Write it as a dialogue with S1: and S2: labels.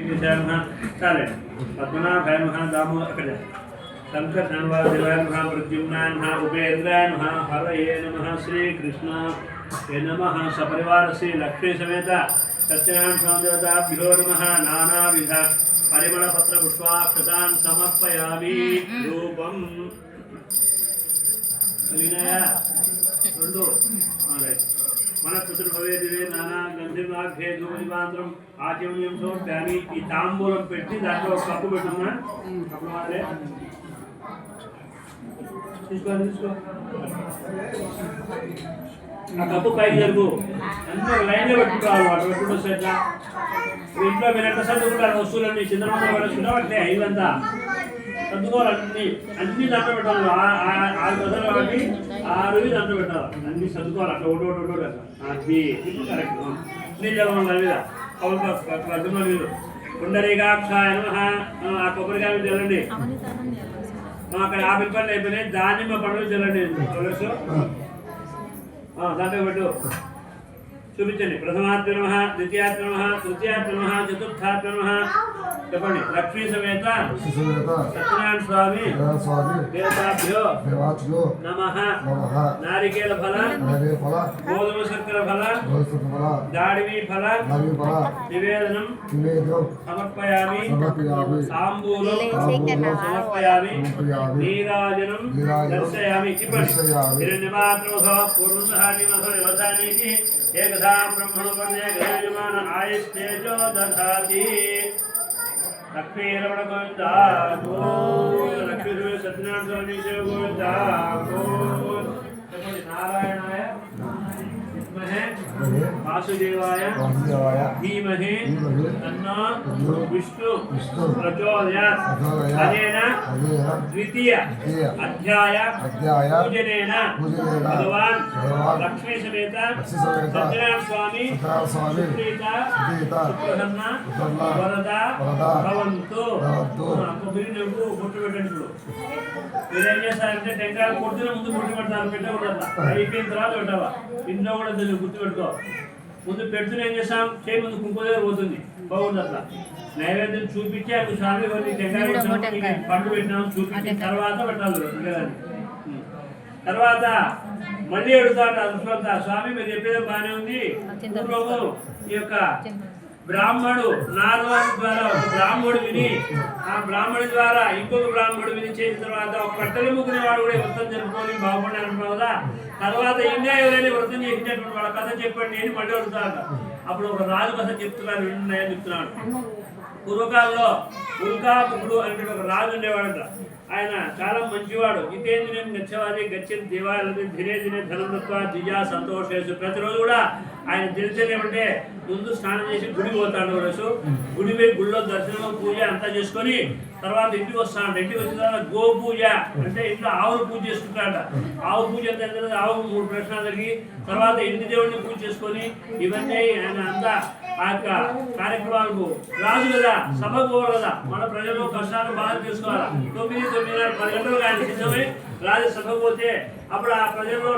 S1: चाले पद्मनाभाय नमः दामो अकड़ शंकर धनवादेवाय नमः प्रद्युम्नाय नमः उपेन्द्राय नमः हरये नमः श्री कृष्ण नमः सपरिवार श्री लक्ष्मी समेत सत्यनारायण स्वामी देवताभ्यो नमः नानाविध परिमल पत्र पुष्पाक्षतान् समर्पयामि रूपम विनय రెండు మన చతుర్భవేదివే నానా గంధిర్వాఘ్యే ధూమదీపాంతరం ఆచమనీయం సమర్పయామి ఈ తాంబూలం పెట్టి దాంట్లో ఒక కప్పు పెట్టున్నా కప్పు మారే తీసుకో ఆ కప్పు పైకి జరుగు అంతా లైన్లో పెట్టుకోవాలి వాటి పెట్టుకుంటూ సెట్లా ఇంట్లో మీరు ఎట్లా సర్దుకుంటారు వస్తువులన్నీ చంద్రమంద పడుచుకుంటాం అట్లే ఇవంతా సర్దుకోవాలి అన్ని దాంట్లో పెట్టాలి ఆరు గదలు కాబట్టి 6 దాంట్లో పెట్టాలి అన్ని సర్దుకోవాలి అట్లా ఒకటి అది కరెక్ట్ నీళ్ళు మీద పద్మ నీళ్ళు పుండరీకాక్షాయ నమః ఆ కొబ్బరికాయ చల్లండి అక్కడ ఆపిల్ పండ్లు అయిపోయినాయి దానిమ్మ పండ్లు చల్లండి దాంట్లో పెట్టు చూపించండి ప్రథమాత్మ నమః ద్వితీయాత్మ నమః తృతీయాత్మ నమః చతుర్థాత్మ నమః చెప్పండి లక్ష్మీ సమేత సత్యనారాయణ స్వామి దేవతాభ్యో నమః నారికేల ఫల గోధుమ శర్కర ఫల దాడివి ఫల నివేదనం సమర్పయామి తాంబూలం సమర్పయామి నీరాజనం దర్శయామి హిరణ్యపాత్రమసో పూర్ణసహానిమసో వ్యవసాయానికి ఏకదా బ్రహ్మణోపర్య గజయజమాన ఆయుస్తేజో దధాతి లక్ష్మీరమణ గోవింద లక్ష్మీ సత్యనారాయణ స్వామి శివ గోవింద నారాయణాయ విద్మహే వాసుదేవాయ ధీమహి తన్నో విష్ణు ప్రచోదయాత్ అనేన ద్వితీయ అధ్యాయ పూజనేన భగవాన్ లక్ష్మీ సమేత సత్యనారాయణ స్వామి సుప్రీత సుప్రసన్న వరద భవంతు బొట్టు పెట్టండి. మీరేం చేస్తారంటే టెంకాయ కొడుతున్న ముందు బొట్టు పెడతారు, పెట్టకూడదు. అయిపోయిన తర్వాత పెట్టావా ఇంట్లో కూడా తెలియదు, గుర్తుపెట్టుకో. ముందు పెడుతున్న ఏం చేస్తాం, చేయి ముందు కుంకుమ దగ్గర పోతుంది, బాగుంది. అట్లా నైవేద్యం చూపించి అప్పుడు స్వామి టెంకాయ పండు పెట్టినాం చూపించిన తర్వాత పెట్టాలి. తర్వాత మళ్ళీ అడుగుతాడు అదృష్టంత స్వామి మీరు చెప్పేది బాగానే ఉంది. పూర్వము ఈ యొక్క బ్రాహ్మడు నారదుడి ద్వారా ఒక బ్రాహ్మడు విని ఆ బ్రాహ్మడి ద్వారా ఇంకొక బ్రాహ్మడు విని చేసిన తర్వాత ఒక కట్టెలు ముగ్గునే వాడు కూడా వ్రతం జరుపుకొని బాగుపడి అనుకున్నావు కదా. తర్వాత ఇండియా ఎవరైనా వ్రతం చేసినటువంటి వాళ్ళ కథ చెప్పండి అని మళ్ళీ అడుగుతాడు. అప్పుడు ఒక రాజు కథ చెప్తున్నాడు, వింటున్నాయని చెప్తున్నాడు. పూర్వకాలంలో ఉల్కాపుడు అంటే ఒక రాజు ఉండేవాడంట. ఆయన చాలా మంచివాడు. జితేంద్రియన్ గచ్చవాది గచ్చని దేవాలయ ధిరే దినే ధనమత్వ జిజా సంతోషేసు. ప్రతిరోజు కూడా ఆయన దినచర్యమంటే ముందు స్నానం చేసి గుడికి పోతాడు. రోజు గుడి పోయి గుడిలో దర్శనం పూజ అంతా చేసుకొని తర్వాత ఇంటికి వస్తాడు. ఇంటికి వచ్చిన తర్వాత గో పూజ అంటే ఇంట్లో ఆవును పూజ చేసుకుంటాడ. ఆవు పూజ అంతా ఆవుకు 3 ప్రశ్నలు జరిగి తర్వాత ఇంటి దేవుడిని పూజ చేసుకొని ఇవన్నీ ఆయన అంతా ఆ యొక్క కార్యక్రమాలకు రాజు కదా, సభకు పోవాలి కదా, మన ప్రజలు కష్టాలు బాగా తెలుసుకోవాలా. 9, 9:30, 10 గంటలకు ఆయన సిద్ధమై రాజు సభకు పోతే అప్పుడు ఆ ప్రజల్లో